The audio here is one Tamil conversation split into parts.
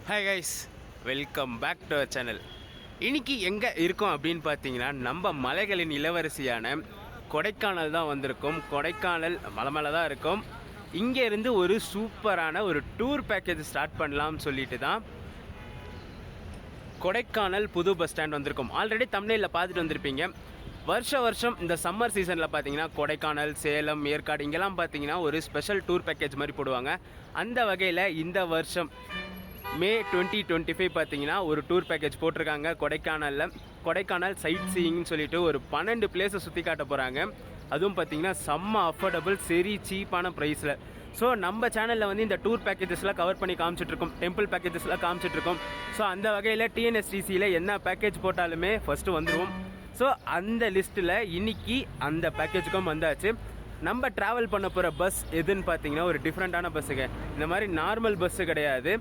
Hi guys, welcome back to our channel. இன்றைக்கி எங்கே இருக்கோம் அப்படின்னு பார்த்தீங்கன்னா, நம்ம மலைகளின் இளவரசியான கொடைக்கானல் தான் வந்திருக்கோம். கொடைக்கானல் மலை மேலே தான் இருக்கும். இங்கேருந்து ஒரு சூப்பரான ஒரு டூர் பேக்கேஜ் ஸ்டார்ட் பண்ணலாம்னு சொல்லிட்டு தான் கொடைக்கானல் புது பஸ் ஸ்டாண்ட் வந்திருக்கோம். ஆல்ரெடி தமிழ்நில பார்த்துட்டு வந்திருப்பீங்க. வருஷம் இந்த சம்மர் சீசனில் பார்த்தீங்கன்னா கொடைக்கானல், சேலம், ஏற்காடு இங்கெல்லாம் பார்த்தீங்கன்னா ஒரு ஸ்பெஷல் டூர் பேக்கேஜ் மாதிரி போடுவாங்க. அந்த வகையில் இந்த வருஷம் மே 2025 பார்த்தீங்கன்னா ஒரு டூர் பேக்கேஜ் போட்டிருக்காங்க கொடைக்கானலில். கொடைக்கானல் சைட் சீயிங்னு சொல்லிட்டு ஒரு 12 பிளேஸை சுற்றி காட்ட போகிறாங்க. அதுவும் பார்த்தீங்கன்னா செம்ம அஃபோர்டபுள், சரி சீப்பான ப்ரைஸில். ஸோ நம்ம சேனலில் வந்து இந்த டூர் பேக்கேஜஸ்லாம் கவர் பண்ணி காமிச்சிட்ருக்கோம், டெம்பிள் பேக்கேஜஸ்லாம் காமிச்சிட்ருக்கோம். ஸோ அந்த வகையில் டிஎன்எஸ்டிசியில் என்ன பேக்கேஜ் போட்டாலுமே ஃபஸ்ட்டு வந்துடுவோம். ஸோ அந்த லிஸ்ட்டில் இன்றைக்கி அந்த பேக்கேஜுக்கும் வந்தாச்சு. நம்ம ட்ராவல் பண்ண போகிற பஸ் எதுன்னு பார்த்தீங்கன்னா ஒரு டிஃப்ரெண்ட்டான பஸ்ஸுங்க. இந்த மாதிரி நார்மல் பஸ்ஸு கிடையாது,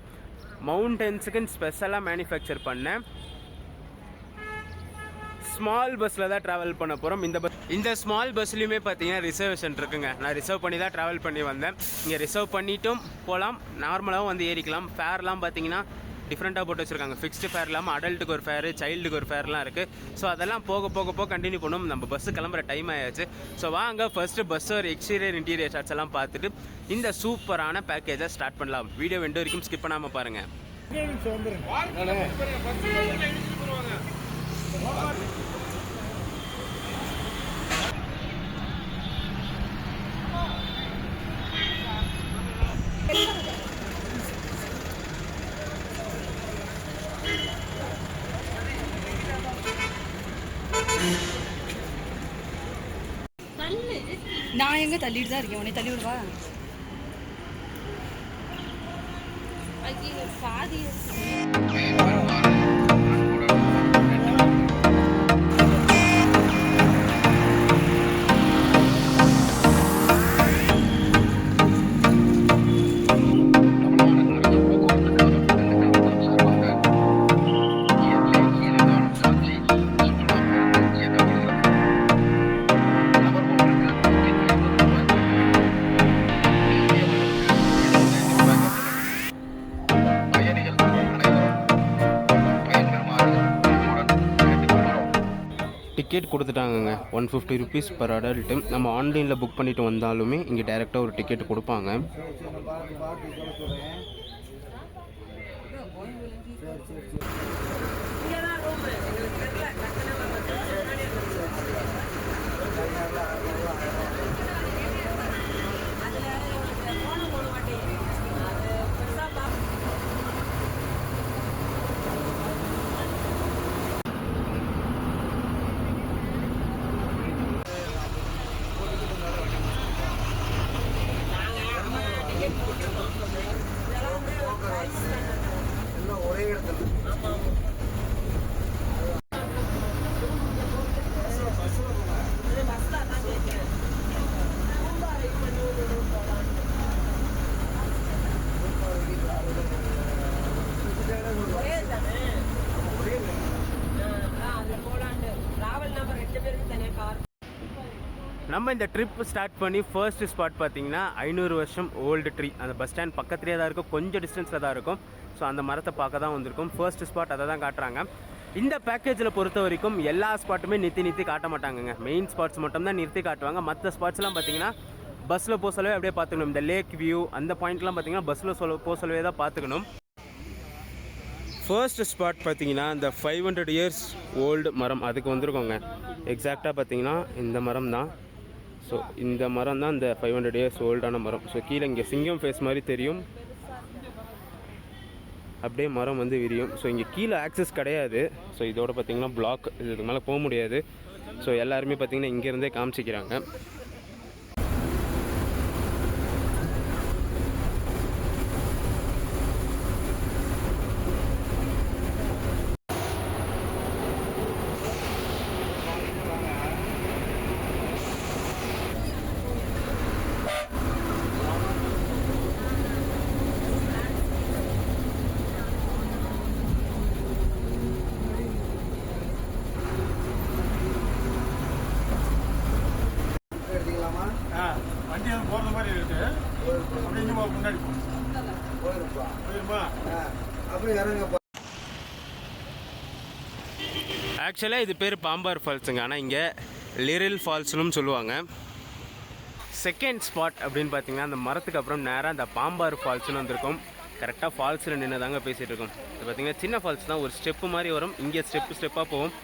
மவுண்டன்ஸுக்குன்னு ஸ்பெஷலாக மேனுஃபேக்சர் பண்ண ஸ்மால் பஸ்ஸில் தான் ட்ராவல் பண்ண போகிறோம். இந்த ஸ்மால் பஸ்லேயுமே பார்த்தீங்கன்னா ரிசர்வேஷன் இருக்குங்க. நான் ரிசர்வ் பண்ணி தான் ட்ராவல் பண்ணி வந்தேன். இங்கே ரிசர்வ் பண்ணிட்டும் போகலாம், நார்மலாகவும் வந்து ஏறிக்கலாம். ஃபேர்லாம் பார்த்தீங்கன்னா டிஃப்ரெண்ட்டாக போட்டு வச்சுருக்காங்க. ஃபிக்ஸ்டு ஃபேர் இல்லாமல் அடல்ட்டுக்கு ஒரு ஃபேரு, சைல்டுக்கு ஒரு ஃபேர்லாம் இருக்குது. ஸோ அதெல்லாம் போக கண்டினியூ பண்ணும். நம்ம பஸ்ஸு கிளம்புற டைம் ஆயாச்சு. ஸோ வாங்க ஃபஸ்ட்டு பஸ்ஸோட எக்ஸ்டீரியர் இன்டீரியர் ஷாட்ஸ் எல்லாம் பார்த்துட்டு இந்த சூப்பரான பேக்கேஜை ஸ்டார்ட் பண்ணலாம். வீடியோ ரெண்டு வரைக்கும் ஸ்கிப் பண்ணாமல் பாருங்கள். நான் எங்க தள்ளிட்டு தான் இருக்கேன், உன்னை தள்ளி விடுவா. பாதி டிக்கெட் கொடுத்துட்டாங்கங்க. 150 rupees per adult. நம்ம ஆன்லைனில் புக் பண்ணிட்டு வந்தாலுமே இங்கே டைரெக்டாக ஒரு டிக்கெட் கொடுப்பாங்க. நம்ம இந்த ட்ரிப் ஸ்டார்ட் பண்ணி ஃபர்ஸ்ட் ஸ்பாட் பார்த்தீங்கன்னா 500 வருஷம் ஓல்டு ட்ரீ. அந்த பஸ் ஸ்டாண்ட் பக்கத்துலேயே தான் இருக்கும், கொஞ்சம் டிஸ்டன்ஸில் தான் இருக்கும். ஸோ அந்த மரத்தை பார்க்க தான் வந்திருக்கும். ஃபர்ஸ்ட் ஸ்பாட் அதை தான் காட்டுறாங்க. இந்த பேக்கேஜில் பொறுத்த வரைக்கும் எல்லா ஸ்பாட்டுமே நிறுத்தி காட்ட மாட்டாங்கங்க. மெயின் ஸ்பாட்ஸ் மட்டும் தான் நிறுத்தி காட்டுவாங்க. மற்ற ஸ்பாட்ஸ்லாம் பார்த்தீங்கன்னா பஸ்ஸில் போக சொல்லவே அப்படியே பார்த்துக்கணும். இந்த லேக் வியூ அந்த பாயிண்ட்லாம் பார்த்தீங்கன்னா பஸ்ஸில் போக சொல்லவே தான் பார்த்துக்கணும். ஃபர்ஸ்ட் ஸ்பாட் பார்த்தீங்கன்னா இந்த 500 இயர்ஸ் ஓல்டு மரம், அதுக்கு வந்திருக்கோங்க. எக்ஸாக்டாக பார்த்தீங்கன்னா இந்த மரம் தான். ஸோ இந்த மரம் தான் இந்த 500 இயர்ஸ் ஓல்டான மரம். ஸோ கீழே இங்கே சிங்கம் ஃபேஸ் மாதிரி தெரியும், அப்படியே மரம் வந்து விரியும். ஸோ இங்கே கீழே ஆக்சஸ் கிடையாது. ஸோ இதோட பார்த்தீங்கன்னா பிளாக், இதுக்கு மேலே போக முடியாது. ஸோ எல்லாருமே பார்த்தீங்கன்னா இங்கேருந்தே காமிச்சிக்கிறாங்க. போகிறது மாதிரி இருக்குது. அப்படி இன்னும் முன்னாடி போயிருமா? ஆக்சுவலாக இது பேர் பாம்பார் ஃபால்ஸுங்க, ஆனால் இங்கே லிரில் ஃபால்ஸ்னும் சொல்லுவாங்க. செகண்ட் ஸ்பாட் அப்படின்னு பார்த்தீங்கன்னா அந்த மரத்துக்கு அப்புறம் நேராக அந்த பாம்பார் ஃபால்ஸ்னு வந்திருக்கும். கரெக்டாக ஃபால்ஸில் நின்று தாங்க பேசிகிட்டு இருக்கோம். இது பார்த்தீங்கன்னா சின்ன ஃபால்ஸ் தான், ஒரு ஸ்டெப்பு மாதிரி வரும். இங்கே ஸ்டெப்பாக போகும்.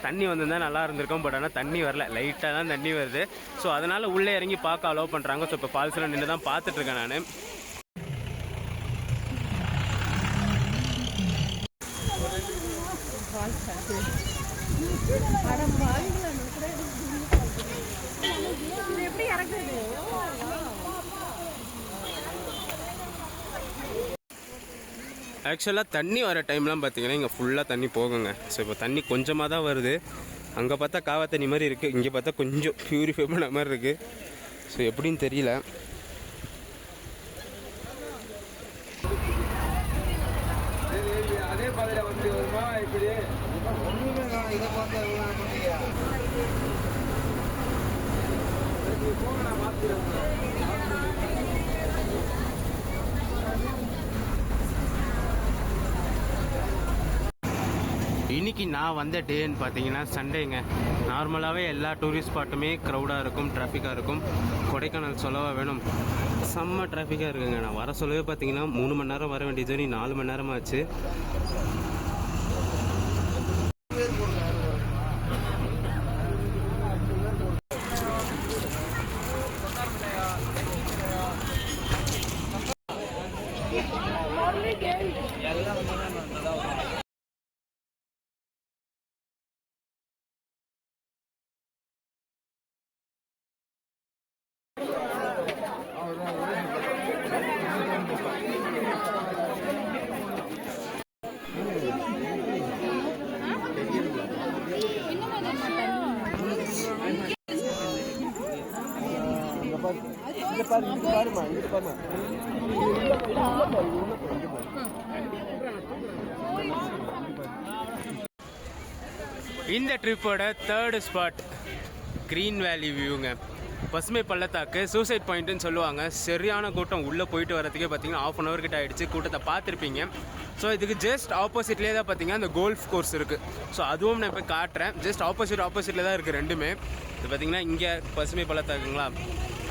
தண்ணி வந்திருந்தால் நல்லா இருந்திருக்கும், பட் ஆனால் தண்ணி வரல, லைட்டாக தான் தண்ணி வருது. ஸோ அதனால் உள்ளே இறங்கி பார்க்க அலோவ் பண்ணுறாங்க. ஸோ இப்போ ஃபால்ஸில் நின்று தான் பார்த்துட்ருக்கேன் நான். ஆக்சுவலாக தண்ணி வர டைம்லாம் பார்த்தீங்கன்னா இங்கே ஃபுல்லாக தண்ணி போகுங்க. ஸோ இப்போ தண்ணி கொஞ்சமாக தான் வருது. அங்கே பார்த்தா காவா தண்ணி மாதிரி இருக்குது, இங்கே பார்த்தா கொஞ்சம் ப்யூரிஃபை பண்ண மாதிரி இருக்குது. ஸோ எப்படின்னு தெரியல. அதே பாதையில் வந்து வருமா இப்படி ஒன்றுமே இதை பார்த்தா போங்க, நான் மாற்றிடுறேன். இன்றைக்கி நான் வந்த டேன்னு பார்த்தீங்கன்னா சண்டேங்க. நார்மலாகவே எல்லா டூரிஸ்ட் ஸ்பாட்டுமே க்ரௌடாக இருக்கும், டிராஃபிக்காக இருக்கும். கொடைக்கானல் சொல்லவா வேணும், செம்ம டிராஃபிக்காக இருக்குங்க. நான் வர சொல்லவே பார்த்தீங்கன்னா 3 மணி நேரம் வர வேண்டியது, நீ 4 மணி நேரம் ஆச்சு. இந்த ட்ரிப்போட தேர்டு ஸ்பாட் க்ரீன் வேலி வியூங்க. பசுமை பள்ளத்தாக்கு சூசைட் பாயிண்ட்டுன்னு சொல்லுவாங்க. சரியான கூட்டம், உள்ளே போயிட்டு வரதுக்கே பார்த்தீங்கன்னா 1/2 hour கிட்ட ஆகிடுச்சு. கூட்டத்தை பார்த்துருப்பீங்க. ஸோ இதுக்கு ஜஸ்ட் ஆப்போசிட்லேயே தான் பார்த்தீங்கன்னா அந்த கோல்ஃப் கோர்ஸ் இருக்குது. ஸோ அதுவும் நான் இப்போ காட்டுறேன். ஜஸ்ட் ஆப்போசிட்டில் தான் இருக்குது ரெண்டுமே. இது பார்த்தீங்கன்னா இங்கே பசுமை பள்ளத்தாக்குங்களா,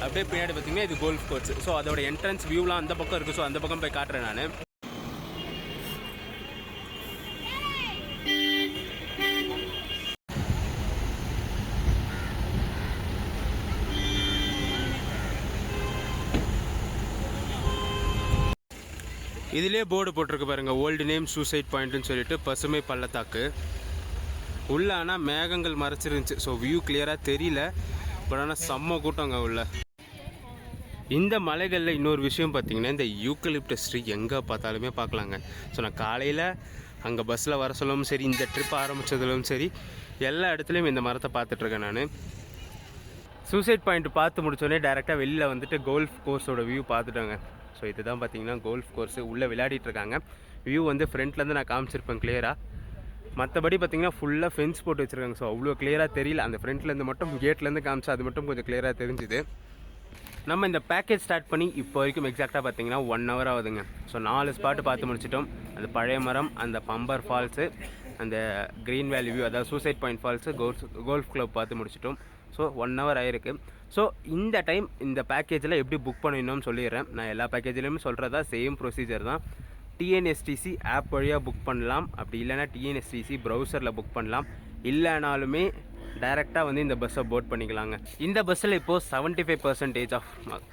அப்படியே பின்னாடி பார்த்தீங்கன்னா இது கோல்ஃப் கோர்ஸ். ஸோ அதோட என்ட்ரன்ஸ் வியூலாம் அந்த பக்கம் இருக்குது. ஸோ அந்த பக்கம் போய் காட்டுறேன் நான். இதிலே போர்டு போட்டிருக்கு பாருங்கள், ஓல்டு நேம் சூசைட் பாயிண்ட்டுன்னு சொல்லிட்டு பசுமை பள்ளத்தாக்கு. உள்ள ஆனால் மேகங்கள் மறைச்சிருந்துச்சு. ஸோ வியூ கிளியராக தெரியல, பட் ஆனால் செம்ம கூட்டங்க உள்ள. இந்த மலைகளில் இன்னொரு விஷயம் பார்த்தீங்கன்னா இந்த யூக்கலிப்டஸ் ட்ரீ எங்கே பார்த்தாலுமே பார்க்கலாங்க. ஸோ நான் காலையில் அங்கே பஸ்ஸில் வர சொல்லவும் சரி, இந்த ட்ரிப் ஆரம்பித்ததுலும் சரி, எல்லா இடத்துலையும் இந்த மரத்தை பார்த்துட்ருக்கேன் நான். சூசைட் பாயிண்ட் பார்த்து முடிச்சோடனே டேரெக்டாக வெளியில் வந்துட்டு கோல்ஃப் கோர்ஸோட வியூ பார்த்துட்டாங்க. ஸோ இதுதான் பார்த்தீங்கன்னா கோல்ஃப் கோர்ஸு. உள்ளே விளையாடிட்டுருக்காங்க. வியூ வந்து ஃப்ரண்ட்லேருந்து நான் காமிச்சிருப்பேன் கிளியராக. மற்றபடி பார்த்தீங்கன்னா ஃபுல்லாக ஃபென்ஸ் போட்டு வச்சுருக்காங்க. ஸோ அவ்வளோ கிளியராக தெரியல. அந்த ஃப்ரண்ட்லேருந்து மட்டும் கேட்லேருந்து காமிச்சா அது மட்டும் கொஞ்சம் கிளியராக தெரிஞ்சுது. நம்ம இந்த பேக்கேஜ் ஸ்டார்ட் பண்ணி இப்போ வரைக்கும் எக்ஸாக்டாக பார்த்தீங்கன்னா 1 hour ஆகுதுங்க. ஸோ 4 ஸ்பாட்டு பார்த்து முடிச்சிட்டோம். அந்த பழைய மரம், அந்த பம்பர் ஃபால்ஸு, அந்த க்ரீன் வேலி வியூ, அதாவது suicide point falls, golf club பார்த்து முடிச்சிட்டோம். ஸோ 1 hour ஆயிருக்கு. ஸோ இந்த டைம் இந்த பேக்கேஜில் எப்படி புக் பண்ணணும்னு சொல்லிடுறேன். நான் எல்லா பேக்கேஜ்லேயுமே சொல்கிறதா சேம் ப்ரொசீஜர் தான். டிஎன்எஸ்டிசி ஆப் வழியாக புக் பண்ணலாம். அப்படி இல்லைனா டிஎன்எஸ்டிசி ப்ரௌசரில் புக் பண்ணலாம். இல்லைனாலுமே டைரெக்டாக வந்து இந்த பஸ்ஸை போட் பண்ணிக்கலாங்க. இந்த பஸ்ஸில் இப்போது 75% ஆஃப்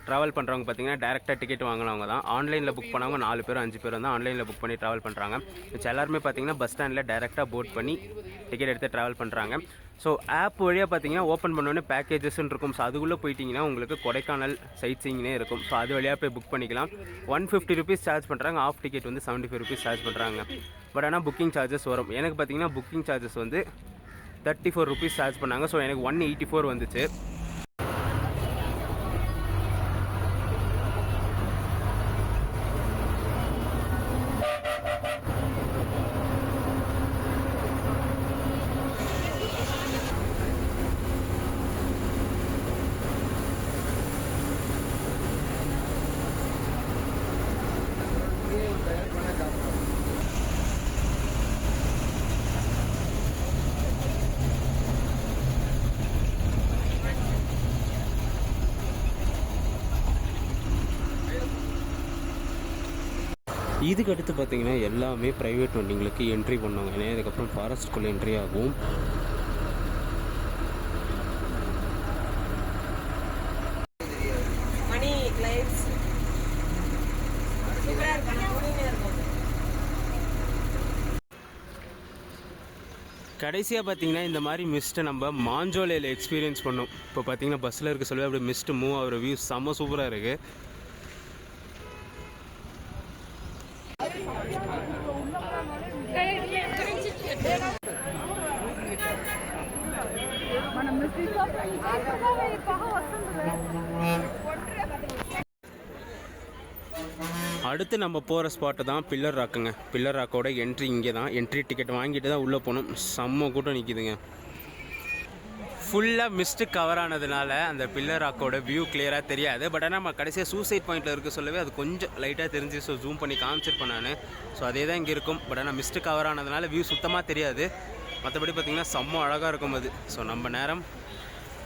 ட்ராவல் பண்ணுறவங்க பார்த்தீங்கன்னா டேரெக்டாக டிக்கெட் வாங்கினவங்க தான். ஆன்லைனில் புக் பண்ணவங்க 4 பேர் 5 பேர் வந்து ஆன்லைனில் புக் பண்ணி ட்ராவல் பண்ணுறாங்க. மிச்சம் எல்லாருமே பார்த்தீங்கன்னா பஸ் ஸ்டாண்டில் டேரெக்டாக போட் பண்ணி டிக்கெட் எடுத்து ட்ராவல் பண்ணுறாங்க. ஸோ ஆப் வழியாக பார்த்தீங்கன்னா ஓப்பன் பண்ணோடனே பேக்கேஜஸ்ன்னு இருக்கும். ஸோ அதுக்குள்ளே போயிட்டிங்கன்னா உங்களுக்கு கொடைக்கானல் சைட் சீயிங்னே இருக்கும். ஸோ அது வழியாக போய் புக் பண்ணிக்கலாம். 150 rupees சார்ஜ் பண்ணுறாங்க. ஆஃப் டிக்கெட் வந்து 75 rupees சார்ஜ் பண்ணுறாங்க. பட் ஆனால் புக்கிங் சார்ஜஸ் வரும். எனக்கு பார்த்தீங்கன்னா புக்கிங் சார்ஜஸ் வந்து 34 rupees சார்ஜ் பண்ணாங்க. ஸோ எனக்கு 184 வந்துச்சு. இதுக்கு அடுத்து பார்த்தீங்கன்னா எல்லாமே ப்ரைவேட் வண்டிங்களுக்கு என்ட்ரி பண்ணுவாங்க. ஏன்னா இதுக்கப்புறம் ஃபாரஸ்ட்குள்ளே என்ட்ரி ஆகும். கடைசியாக பார்த்தீங்கன்னா இந்த மாதிரி மிஸ்ட்டை நம்ம மாஞ்சோலையில் எக்ஸ்பீரியன்ஸ் பண்ணோம். இப்போ பார்த்தீங்கன்னா பஸ்ஸில் இருக்க சொல்லி அப்படியே மிஸ்ட்டு மூவ் ஆகிற வியூ செம்ம சூப்பராக இருக்குது. அடுத்து நம்ம போகிற ஸ்பாட்டு தான் பில்லர் ராக்குங்க. பில்லர் ராக்கோட என்ட்ரி இங்கே தான். என்ட்ரி டிக்கெட் வாங்கிட்டு தான் உள்ளே போகணும். செம்ம கூட்டம் நிற்கிதுங்க. ஃபுல்லாக மிஸ்ட்டு கவர் ஆனதுனால அந்த பில்லர் ராக்கோட வியூ கிளியராக தெரியாது. பட் ஆனால் நம்ம கடைசியாக சூசைட் பாயிண்ட்டில் இருக்க சொல்லவே அது கொஞ்சம் லைட்டாக தெரிஞ்சு ஸோ ஜூம் பண்ணி காமிச்சிருப்பேன் நான். ஸோ அதே தான் இங்கே இருக்கும். பட் ஆனால் மிஸ்ட்டு கவர் ஆனதுனால வியூ சுத்தமாக தெரியாது. மற்றபடி பார்த்திங்கன்னா செம்ம அழகாக இருக்கும் அது. ஸோ நம்ம நேரம்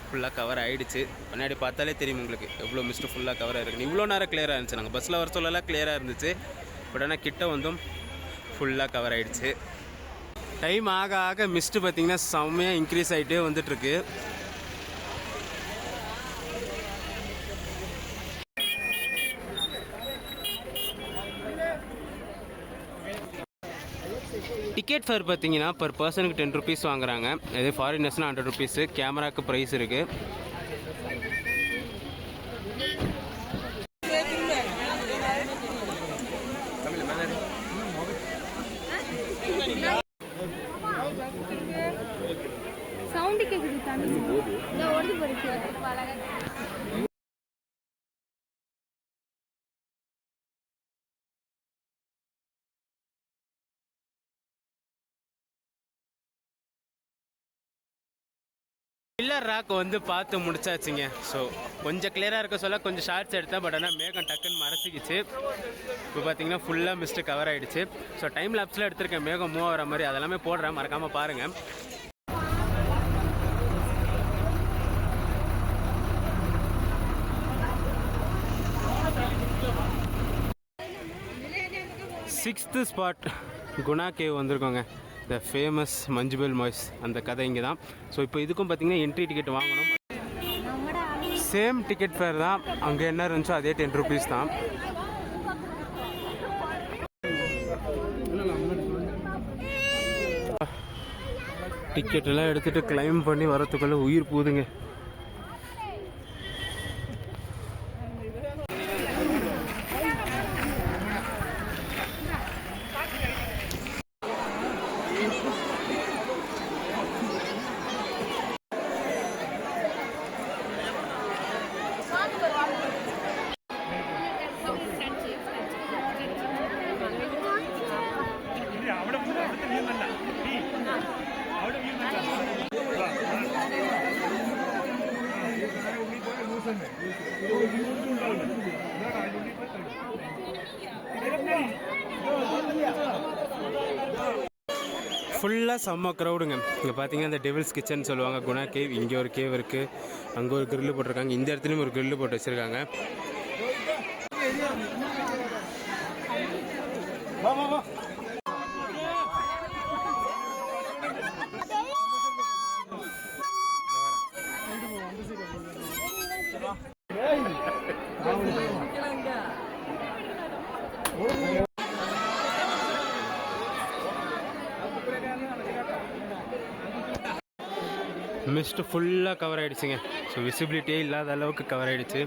ஃபுல்லாக கவர் ஆகிடுச்சு. பின்னாடி பார்த்தாலே தெரியும் உங்களுக்கு எவ்வளோ மிஸ்ட்டு ஃபுல்லாக கவர் ஆகிருக்கு. இவ்வளோ நேரம் கிளியராக இருந்துச்சு. நாங்கள் பஸ்ஸில் வர சொல்லலாம் கிளியராக இருந்துச்சு. பட் ஆனால் கிட்ட வந்தும் ஃபுல்லாக கவர் ஆகிடுச்சு. டைம் ஆக ஆக மிஸ்ட்டு பார்த்திங்கன்னா செம்மையாக இன்க்ரீஸ் ஆகிட்டே வந்துட்டுருக்கு. டிக்கெட் ஃபேர் பார்த்தீங்கன்னா பர் பர்சனுக்கு 10 ருபீஸ் வாங்குறாங்க. இதே ஃபாரினர்ஸ்னால் 100 ருபீஸு. கேமராவுக்கு ப்ரைஸ் இருக்குது. சவுண்டு கேட்குது தண்ணி ஓடி போயிருக்கு. பில்லர் ராக் வந்து பார்த்து முடிச்சாச்சுங்க. ஸோ கொஞ்சம் கிளியராக இருக்க சொல்ல கொஞ்சம் ஷார்ட்ஸ் எடுத்தேன். பட் ஆனால் மேகம் டக்குன்னு மறைச்சிக்கிச்சு. இப்போ பார்த்தீங்கன்னா ஃபுல்லாக மிஸ்ட்டு கவர் ஆகிடுச்சு. ஸோ டைம் லாப்ஸில் எடுத்திருக்கேன் மேகம் மூவ் ஆகிற மாதிரி. அதெல்லாமே போடுறேன், மறக்காமல் பாருங்கள். சிக்ஸ்த்து ஸ்பாட் குணா கேவ் வந்திருக்கோங்க. த ஃபேமஸ் மஞ்சுபெல் மாய்ஸ் அந்த கதை இங்கே தான். ஸோ இப்போ இதுக்கும் பார்த்தீங்கன்னா என்ட்ரி டிக்கெட் வாங்கணும். சேம் டிக்கெட் ஃபேர் தான். அங்கே என்ன இருந்துச்சோ அதே 10 ருபீஸ் தான். டிக்கெட் எல்லாம் எடுத்துகிட்டு கிளைம் பண்ணி வரத்துக்குள்ளே உயிர் போகுதுங்க. ஃபுல்லாக செம்ம க்ரௌடுங்க. இங்கே பார்த்தீங்கன்னா இந்த டெவில்ஸ் கிச்சன் சொல்லுவாங்க குணா கேவ். இங்கே ஒரு கேவ் இருக்குது, அங்கே ஒரு கிரில்லு போட்டிருக்காங்க, இந்த இடத்துலையும் ஒரு கிரில்லு போட்டு வச்சுருக்காங்க. மிஸ்ட் ஃபுல்லாக கவர் ஆகிடுச்சுங்க. ஸோ விசிபிலிட்டியே இல்லாத அளவுக்கு கவர் ஆகிடுச்சு.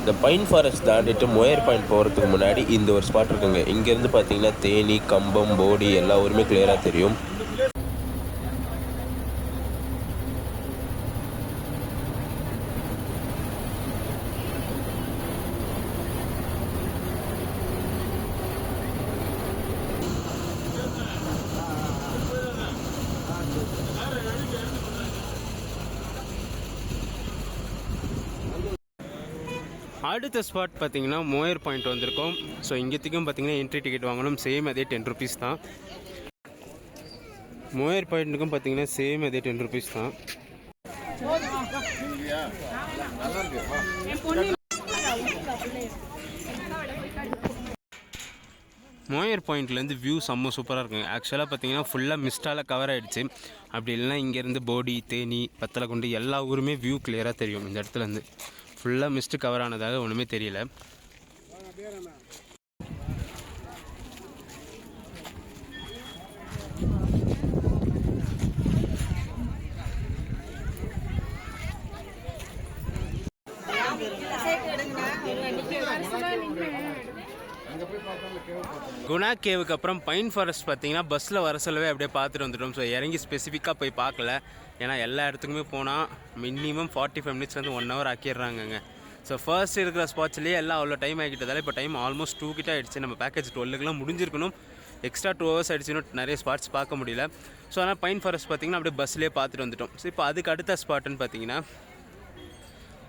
இந்த பைன் ஃபாரஸ்ட் தாண்டிட்டு மோயர் பாயிண்ட் போகிறதுக்கு முன்னாடி இந்த ஒரு ஸ்பாட் இருக்குங்க. இங்கேருந்து பார்த்தீங்கன்னா தேனி, கம்பம், போடி எல்லா ஊருமே கிளியராக தெரியும். அடுத்த ஸ்பாட் பார்த்தீங்கன்னா மோயர் பாயிண்ட் வந்திருக்கோம். ஸோ இங்கேத்துக்கும் பார்த்தீங்கன்னா என்ட்ரி டிக்கெட் வாங்கணும். சேம் அதே 10 rupees தான். மோயர் பாயிண்ட்டுக்கும் பார்த்தீங்கன்னா சேம் அதே 10 rupees தான். மோயர் பாயிண்ட்லேருந்து வியூ செம்ம சூப்பராக இருக்குங்க. ஆக்சுவலாக பார்த்தீங்கன்னா ஃபுல்லாக மிஸ்டால் கவர் ஆகிடுச்சு. அப்படி இல்லைனா இங்கேருந்து போடி, தேனி, பத்தலக்குண்டு எல்லா ஊருமே வியூ கிளியராக தெரியும். இந்த இடத்துலேருந்து ஃபுல்லாக மிஸ்ட்டு கவர் ஆனதாக ஒன்றுமே தெரியல. குணா கேவுக்கு அப்புறம் பைன் ஃபாரஸ்ட் பார்த்தீங்கன்னா பஸ்ஸில் வர சொல்லவே அப்படியே பார்த்துட்டு வந்துட்டோம். ஸோ இறங்கி ஸ்பெசிஃபிக்காக போய் பார்க்கல. ஏன்னா எல்லா இடத்துக்குமே போனால் மினிமம் 45 minutes 1 hour ஆக்கிடுறாங்கங்க. ஸோ ஃபர்ஸ்ட் இருக்கிற ஸ்பாட்ஸ்லேயே எல்லாம் அவ்வளோ டைம் ஆகிட்டதால இப்போ டைம் ஆல்மோஸ்ட் 2 கிட்ட ஆகிடுச்சு. நம்ம பேக்கேஜ் 12க்குலாம் முடிஞ்சிருக்கணும். எக்ஸ்ட்ரா 2 hours ஆகிடுச்சுன்னு நிறைய ஸ்பாட்ஸ் பார்க்க முடியல. ஸோ அதனால் பைன் ஃபாரஸ்ட் பார்த்திங்கன்னா அப்படியே பஸ்லேயே பார்த்துட்டு வந்துட்டோம். ஸோ இப்போ அதுக்கு அடுத்த ஸ்பாட்டுன்னு பார்த்தீங்கன்னா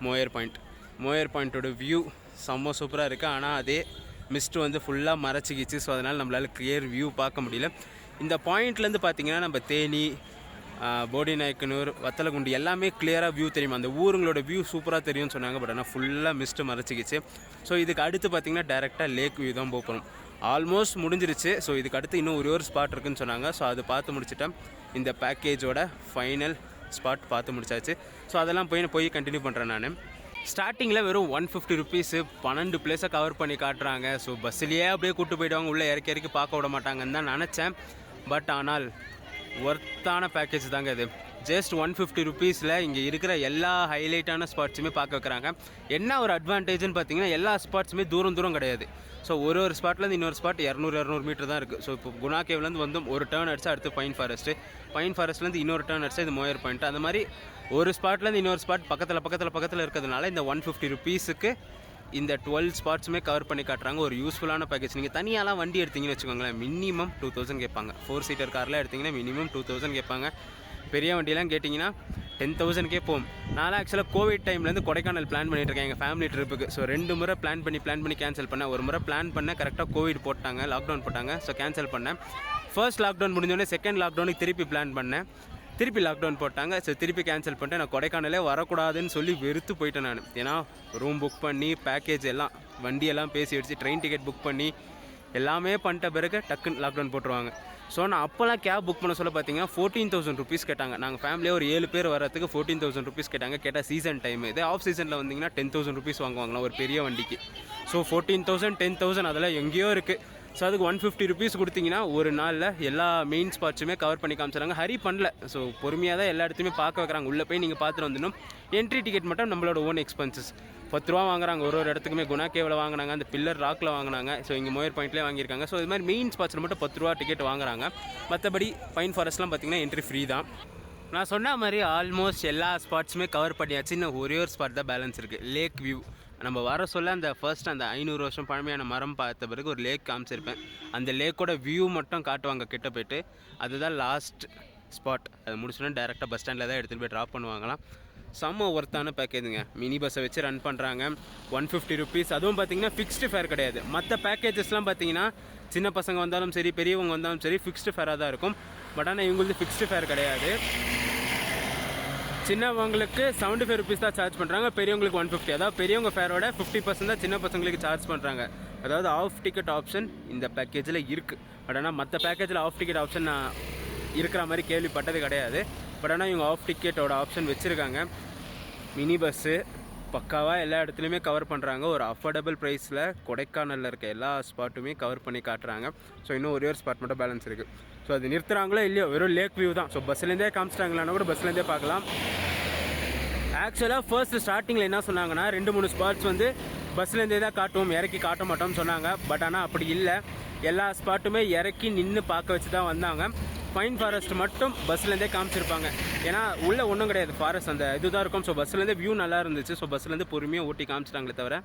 மோயர் பாயிண்ட். மோயர் பாயிண்ட்டோட வியூ செம்ம சூப்பராக இருக்குது. ஆனால் அதே மிஸ்ட்டு வந்து ஃபுல்லாக மறைச்சிக்கிச்சு. ஸோ அதனால் நம்மளால் கிளியர் வியூ பார்க்க முடியல. இந்த பாயிண்ட்லேருந்து பார்த்திங்கன்னா நம்ம தேனி, போடி நாயக்கனூர், வத்தலகுண்டு எல்லாமே கிளியராக வியூ தெரியும். அந்த ஊருங்களோட வியூ சூப்பராக தெரியும்னு சொன்னாங்க. பட் ஆனால் ஃபுல்லாக மிஸ்ட்டு மறைச்சிக்கிச்சு. ஸோ இதுக்கு அடுத்து பார்த்திங்கன்னா டேரெக்டாக லேக் வியூ தான் போகிறோம். ஆல்மோஸ்ட் முடிஞ்சிருச்சு. ஸோ இதுக்கு அடுத்து இன்னும் ஒரு ஸ்பாட் இருக்குதுன்னு சொன்னாங்க. ஸோ அது பார்த்து முடிச்சுட்டேன். இந்த பேக்கேஜோட ஃபைனல் ஸ்பாட் பார்த்து முடிச்சாச்சு. ஸோ அதெல்லாம் போய் கண்டினியூ பண்ணுறேன் நான். ஸ்டார்டிங்கில் வெறும் 150 rupees 12 பிளேஸை கவர் பண்ணி காட்டுறாங்க. ஸோ பஸ்ஸிலேயே அப்படியே கூப்பிட்டு போயிடுவாங்க. உள்ளே இறக்கி பார்க்க விட மாட்டாங்கன்னு தான் நினச்சேன். பட் ஆனால் ஒர்த்தான பேக்கேஜ் தாங்க இது. ஜஸ்ட் 150 rupeesல இங்கே இருக்கிற எல்லா ஹைலைட்டான ஸ்பாட்ஸுமே பார்க்க வைக்கிறாங்க. என்ன ஒரு அட்வான்டேஜ்னு பார்த்தீங்கன்னா எல்லா ஸ்பாட்ஸுமே தூரம் கிடையாது. ஸோ ஒரு ஸ்பாட்லேருந்து இன்னொரு ஸ்பாட் 200 மீட்டர் தான் இருக்குது. ஸோ இப்போ குணா கேவ்லேருந்து வந்து ஒரு டேர்ன் அடிச்சா அடுத்து பைன் ஃபாரஸ்ட்லேருந்து இன்னொரு டேர்ன் அடிச்சா இது மோயர் பாயிண்ட். அந்த மாதிரி ஒரு ஸ்பாட்லேருந்து இன்னொரு ஸ்பாட் பக்கத்தில் இருக்கிறதுனால இந்த 150 rupeesக்கு இந்த 12 ஸ்பாட்ஸுமே கவர் பண்ணி காட்டுறாங்க. ஒரு யூஸ்ஃபுல்லான பேக்கேஜ். நீங்கள் தனியாலாம் வண்டி எடுத்திங்கன்னு வச்சுக்கோங்களேன், மினிமம் 2000 கேட்பாங்க. 4 seater கார்லாம் எடுத்திங்கன்னா மினிமம் 2000 கேட்பாங்க. பெரிய வண்டியெலாம் கேட்டிங்கன்னா 10,000 போகும். நான் ஆக்சுவலாக கோவிட் டைம்லேருந்து கொடைக்கானல் பிளான் பண்ணிட்டுருக்கேன் எங்கள் ஃபேமிலி ட்ரிப்புக்கு. ஸோ 2 முறை பிளான் பண்ணி கேன்சல் பண்ணேன். ஒரு முறை பிளான் பண்ணேன், கரெக்டாக கோவிட் போட்டாங்க, லாக்டவுன் போட்டாங்க. ஸோ கேன்சல் பண்ணேன். ஃபர்ஸ்ட் லாக்டவுன் முடிஞ்சோடனே செகண்ட் லாக்டவுனுக்கு திருப்பி பிளான் பண்ணேன். திருப்பி லாக்டவுன் போட்டாங்க. ஸோ திருப்பி கேன்சல் பண்ணிட்டு நான் கொடைக்கானலே வரக்கூடாதுன்னு சொல்லி வெறுத்து போயிட்டேன் நான். ஏன்னா ரூம் புக் பண்ணி பேக்கேஜ் எல்லாம் வண்டியெல்லாம் பேசி வச்சு ட்ரெயின் டிக்கெட் புக் பண்ணி எல்லாமே பண்ணிட்ட பிறகு டக்குன்னு லாக்டவுன் போட்டுருவாங்க. ஸோ நான் அப்போல்லாம் கேப் புக் பண்ண சொல்ல பார்த்தீங்கன்னா 14,000 rupees கேட்டாங்க. நாங்கள் ஃபேமிலியாக ஒரு 7 பேர் வரத்துக்கு 14,000 rupees கேட்டாங்க. கேட்டால் சீசன் டைம் இது. ஆஃப் சீசனில் வந்தீங்கன்னா 10,000 rupees வாங்குவாங்களாம் ஒரு பெரிய வண்டிக்கு. ஸோ 14,000 10,000 அதெல்லாம் எங்கேயோ இருக்குது. ஸோ அதுக்கு 150 rupees கொடுத்தீங்கன்னா ஒரு நாளில் எல்லா மெயின் ஸ்பாட்ஸுமே கவர் பண்ணி காமிச்சிடுறாங்க. ஹரி பண்ணல. ஸோ பொறுமையாக தான் எல்லா இடத்துலையுமே பார்க்க வைக்கிறாங்க. உள்ளே போய் நீங்கள் பார்த்துட்டு வந்துடணும். என்ட்ரி டிக்கெட் மட்டும் நம்மளோட ஓன் எக்ஸ்பென்சஸ். 10 ரூபா வாங்குறாங்க ஒரு இடத்துக்குமே. குணா கேவில் வாங்கினாங்க, அந்த பில்லர் ராக்கில் வாங்கினாங்க. ஸோ இங்கே மோயர் பாயிண்ட்லேயே வாங்கியிருக்காங்க. ஸோ இது மாதிரி மெயின் ஸ்பாட்ஸில் மட்டும் 10 ரூபா டிக்கெட் வாங்குறாங்க. மற்றபடி பைன் ஃபாரஸ்ட்லாம் பார்த்தீங்கன்னா என்ட்ரி ஃப்ரீ தான். நான் சொன்ன மாதிரி ஆல்மோஸ்ட் எல்லா ஸ்பாட்ஸுமே கவர் பண்ணியாச்சு. இன்னும் ஒரு ஸ்பாட் தான் பேலன்ஸ் இருக்குது, லேக் வியூ. நம்ம வர சொல்ல அந்த ஃபர்ஸ்ட் அந்த 500 வருஷம் பழமையான மரம் பார்த்த பிறகு ஒரு லேக் காமிச்சிருப்பேன். அந்த லேக்கோட வியூ மட்டும் காட்டுவாங்க கிட்ட போய்ட்டு. அதுதான் லாஸ்ட் ஸ்பாட். அது முடிச்சோன்னா டேரெக்டாக பஸ் ஸ்டாண்டில் தான் எடுத்துகிட்டு போய் ட்ராப் பண்ணுவாங்களாம். செம்ம ஒர்த்தான பேக்கேஜுங்க. மினி பஸ்ஸை வச்சு ரன் பண்ணுறாங்க. 150 rupees. அதுவும் பார்த்தீங்கன்னா ஃபிக்ஸ்டு ஃபேர் கிடையாது. மற்ற பேக்கேஜஸ்லாம் பார்த்தீங்கன்னா சின்ன பசங்க வந்தாலும் சரி, பெரியவங்க வந்தாலும் சரி ஃபிக்ஸ்டு ஃபேராக தான் இருக்கும். பட் ஆனால் இவங்களுக்கு ஃபிக்ஸ்டு ஃபேர் கிடையாது. சின்னவங்களுக்கு 75 rupees தான் சார்ஜ் பண்ணுறாங்க, பெரியவங்களுக்கு 150. அதாவது பெரியவங்க ஃபேரோட 50% தான் சின்ன பசங்களுக்கு சார்ஜ் பண்ணுறாங்க. அதாவது ஆஃப் டிக்கெட் ஆப்ஷன் இந்த பேக்கேஜில் இருக்குது. பட் ஆனால் மற்ற பேக்கேஜில் ஆஃப் டிக்கெட் ஆப்ஷன் நான் இருக்கிற மாதிரி கேள்விப்பட்டது கிடையாது. பட் ஆனால் இவங்க ஆஃப் டிக்கெட்டோட ஆப்ஷன் வச்சுருக்காங்க. மினி பஸ்ஸு பக்காவாக எல்லா இடத்துலையுமே கவர் பண்ணுறாங்க. ஒரு அஃபோர்டபுள் ப்ரைஸில் கொடைக்கானலில் இருக்க எல்லா ஸ்பாட்டுமே கவர் பண்ணி காட்டுறாங்க. ஸோ இன்னும் ஒரு ஸ்பாட் மட்டும் பேலன்ஸ் இருக்குது. ஸோ அது நிறுத்துகிறாங்களோ இல்லையோ, வெறும் லேக் வியூ தான். ஸோ பஸ்லேருந்தே காமிச்சிட்டாங்களான்னா கூட பஸ்லேருந்தே பார்க்கலாம். ஆக்சுவலாக ஃபர்ஸ்ட் ஸ்டார்டிங்கில் என்ன சொன்னாங்கன்னா 2-3 ஸ்பாட்ஸ் வந்து பஸ்லேருந்தே தான் காட்டுவோம், இறக்கி காட்ட மாட்டோம்னு சொன்னாங்க. பட் ஆனால் அப்படி இல்லை, எல்லா ஸ்பாட்டுமே இறக்கி நின்று பார்க்க வச்சு தான் வந்தாங்க. பைன் ஃபாரஸ்ட் மட்டும் பஸ்லேருந்தே காமிச்சிருப்பாங்க. ஏன்னா உள்ளே ஒன்றும் கிடையாது, ஃபாரஸ்ட் அந்த இதுதான் இருக்கும். ஸோ பஸ்லேருந்தே வியூ நல்லா இருந்துச்சு. ஸோ பஸ்லேருந்து பொறுமையாக ஓட்டி காமிச்சிட்டாங்களே தவிர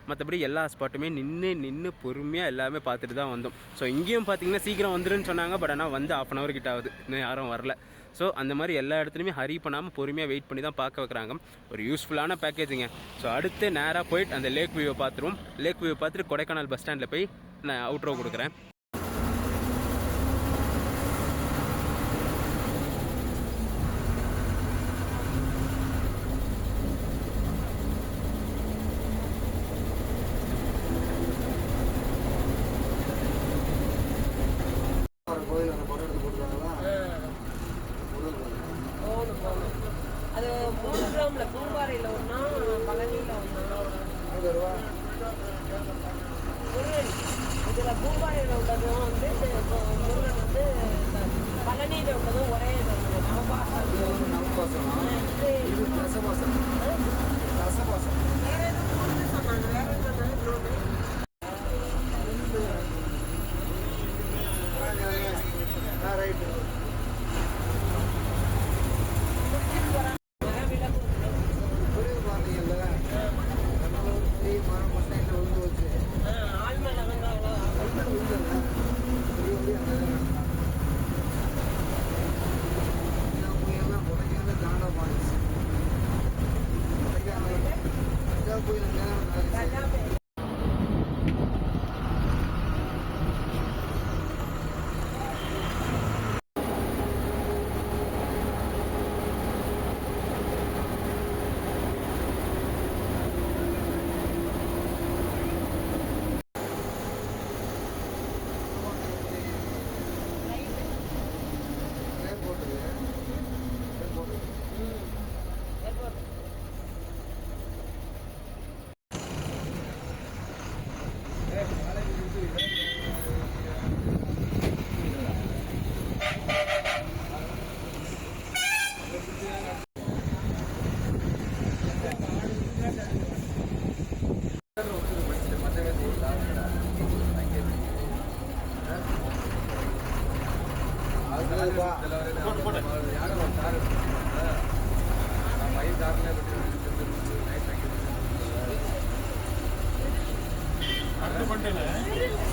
மற்றபடி எல்லா ஸ்பாட்டுமே நின்று பொறுமையாக எல்லாமே பார்த்துட்டு தான் வந்தோம். ஸோ இங்கேயும் பார்த்தீங்கன்னா சீக்கிரம் வந்துருன்னு சொன்னாங்க. பட் ஆனால் வந்து 1/2 hour கிட்ட ஆகுது, இன்னும் யாரும் வரல. ஸோ அந்த மாதிரி எல்லா இடத்துலையுமே ஹரி பண்ணாமல் பொறுமையாக வெயிட் பண்ணி தான் பார்க்க வைக்கிறாங்க. ஒரு யூஸ்ஃபுல்லான பேக்கேஜுங்க. ஸோ அடுத்து நேராக போயிட்டு அந்த லேக் வியூவை பார்த்துருவோம். லேக் வியூவை பார்த்துட்டு கொடைக்கானல் பஸ் ஸ்டாண்டில் போய் நான் அவுட்ரோ கொடுக்குறேன். கோயில் அந்த படம் எடுத்து போட்டுருக்காங்களா? அது 3 கிராம்ல பூம்பாறையில் ஒன்றா, பழனியில் ஒன்றா. முருகன் இதில் பூம்பாறையில் உள்ளதும் வந்து முருகன் வந்து பழனியில் உள்ளதும் ஒரே நவபாசம். இது ரசபாசம். ரசபாசம் வேற எதுவும் சொன்னாங்க, வேற என்ன ரைட்டு. புரியுது பார்த்தீங்கல்ல, மரம் பஸ் ஸ்டாண்டில் விழுந்து வச்சு ஆழ்மலை வந்தாங்களோ புயல்லாம் கொடைக்கானல் தாண்டா பாடிச்சு. கொடைக்கானல் புயல்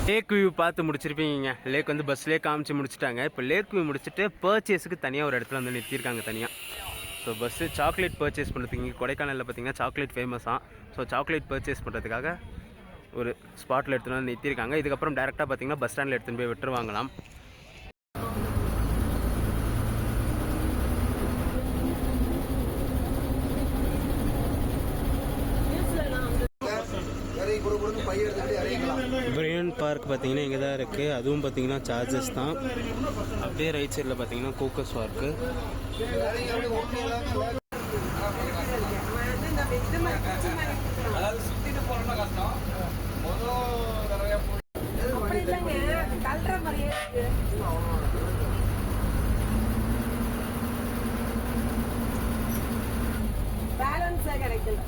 லேக் வியூ பார்த்து முடிச்சிருப்பீங்க. லேக் வந்து பஸ்லேயே காமிச்சு முடிச்சுட்டாங்க. இப்போ லேக் வியூ முடிச்சுட்டு பர்ச்சேஸுக்கு தனியாக ஒரு இடத்துல வந்து நிறுத்தியிருக்காங்க தனியாக. ஸோ பஸ்ஸு சாக்லேட் பர்ச்சேஸ் பண்ணுறதுக்கு இங்கே கொடைக்கானலில் பார்த்தீங்கன்னா சாக்லேட் ஃபேமஸாக. ஸோ சாக்லேட் பர்ச்சேஸ் பண்ணுறதுக்காக ஒரு ஸ்பாட்டில் எடுத்துகிட்டு வந்து நிறுத்தியிருக்காங்க. இதுக்கப்புறம் டேரெக்டாக பார்த்தீங்கன்னா பஸ் ஸ்டாண்டில் எடுத்துகிட்டு போய் விட்டுருவாங்களாம். பிரையன் பார்க் பார்த்தீங்கன்னா இங்கே தான் இருக்குது. அதுவும் பார்த்தீங்கன்னா சார்ஜஸ் தான். அப்படியே ரைட் சைடில் பார்த்தீங்கன்னா கோக்கஸ் பார்க்கு. அதாவது சுற்றிட்டு போகிறோம்னா கஷ்டம். பேலன்ஸே கிடைக்கல.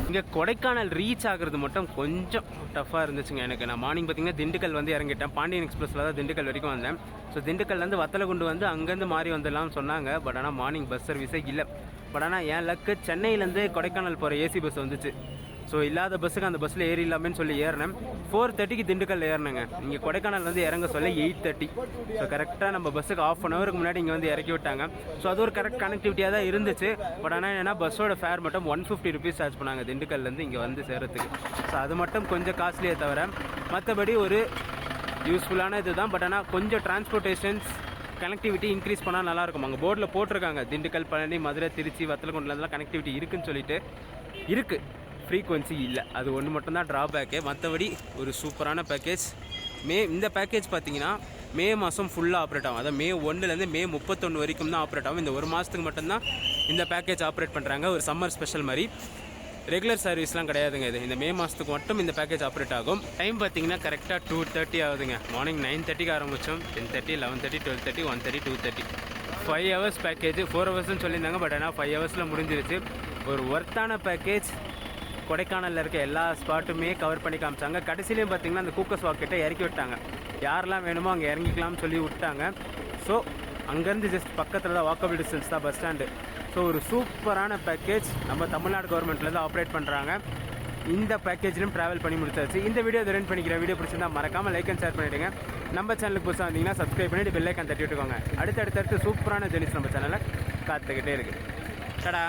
இங்கே கொடைக்கானல் ரீச் ஆகிறது மட்டும் கொஞ்சம் டஃப்பாக இருந்துச்சுங்க எனக்கு. நான் மார்னிங் பார்த்தீங்கன்னா திண்டுக்கல் வந்து இறங்கிட்டேன். பாண்டியன் எக்ஸ்பிரஸில் தான் திண்டுக்கல் வரைக்கும் வந்தேன். ஸோ திண்டுக்கல்லேருந்து வத்தலகுண்டு வந்து அங்கேருந்து மாறி வந்துடலாம்னு சொன்னாங்க. பட் ஆனால் மார்னிங் பஸ் சர்வீஸே இல்லை. பட் ஆனால் என் லக்கு சென்னையிலேருந்து கொடைக்கானல் போகிற ஏசி பஸ் வந்துச்சு. ஸோ இல்லாத பஸ்ஸுக்கு அந்த பஸ்ஸில் ஏறிடலாமேன்னு சொல்லி ஏறினேன். 4:30க்கு திண்டுக்கல் ஏறினேங்க. இங்கே கொடைக்கானல் வந்து இறங்க சொல்ல 8:30. ஸோ கரெக்டாக நம்ம பஸ்ஸுக்கு 1/2 hourக்கு முன்னாடி இங்கே வந்து இறக்கி விட்டாங்க. ஸோ அது ஒரு கரெக்ட் கனெக்டிவிட்டியாக தான் இருந்துச்சு. பட் ஆனால் என்னென்னா பஸ்ஸோட ஃபேர் மட்டும் 150 rupees சார்ஜ் பண்ணாங்க திண்டுக்கல்லேருந்து இங்கே வந்து சேரத்துக்கு. ஸோ அது மட்டும் கொஞ்சம் காஸ்ட்லியே தவிர மற்றபடி ஒரு யூஸ்ஃபுல்லான இது தான். பட் ஆனால் கொஞ்சம் டிரான்ஸ்போர்ட்டேஷன்ஸ் கனெக்டிவிட்டி இன்க்ரீஸ் பண்ணால் நல்லாயிருக்கும். அங்கே போர்டில் போட்டிருக்காங்க திண்டுக்கல், பழனி, மதுரை, திருச்சி, வத்தலகுண்டுலாம் கனெக்டிவிட்டி இருக்குதுன்னு சொல்லிட்டு இருக்குது. ஃப்ரீக்வன்சி இல்லை, அது ஒன்று மட்டும்தான் ட்ராபேக்கு. மற்றபடி ஒரு சூப்பரான பேக்கேஜ். இந்த பேக்கேஜ் பார்த்தீங்கன்னா மே மாதம் ஃபுல்லாக ஆப்ரேட் ஆகும். அதாவது மே 1லேருந்து மே 31 வரைக்கும் தான் ஆப்ரேட் ஆகும். இந்த ஒரு மாதத்துக்கு மட்டும்தான் இந்த பேக்கேஜ் ஆப்ரேட் பண்ணுறாங்க. ஒரு சம்மர் ஸ்பெஷல் மாதிரி ரெகுலர் சர்வீஸ்லாம் கிடையாதுங்க. இந்த மே மாதத்துக்கு மட்டும் இந்த பேக்கேஜ் ஆப்ரேட் ஆகும். டைம் பார்த்தீங்கன்னா கரெக்டாக 2:30 ஆகுதுங்க. மார்னிங் 9:30க்கு ஆரம்பித்தோம். 10:30, 11:30, 12:30, 1:30, 2:30. 5 ஹவர்ஸ் பேக்கேஜ். 4 ஹவர்ஸ்னு சொல்லியிருந்தாங்க. பட் ஆனால் 5 ஹவர்ஸில் முடிஞ்சிருச்சு. ஒரு ஒர்த்தான பேக்கேஜ். கொடைக்கானலில் இருக்க எல்லா ஸ்பாட்டுமே கவர் பண்ணி காமிச்சாங்க. கடைசிலையும் பார்த்தீங்கன்னா அந்த கூக்கஸ் வாக் கிட்ட இறக்கி விட்டாங்க. யாரெல்லாம் வேணுமோ அங்கே இறங்கிக்கலாம்னு சொல்லி விட்டாங்க. ஸோ அங்கேருந்து ஜஸ்ட் பக்கத்தில் தான் வாக்கபிள் டிஸ்டன்ஸ் தான் பஸ் ஸ்டாண்டு. ஸோ ஒரு சூப்பரான பேக்கேஜ் நம்ம தமிழ்நாடு கவர்மெண்ட்லேருந்து ஆப்ரேட் பண்ணுறாங்க. இந்த பேக்கேஜிலும் ட்ராவல் பண்ணி முடிச்சாச்சு. இந்த வீடியோ ரெண்ட் பண்ணிக்கிற வீடியோ பிடிச்சிருந்தா மறக்காமல் லைக் அண்ட் ஷேர் பண்ணிவிடுங்க. நம்ம சேனலுக்கு புதுசாக வந்தீங்கன்னா சப்ஸ்கிரைப் பண்ணிவிட்டு பெல் ஐக்கான் தட்டி விட்டுக்கோங்க. அடுத்தடுத்து சூப்பரான ஜெர்னிஸ் நம்ம சேனலில் காத்துக்கிட்டே இருக்குது. டடா.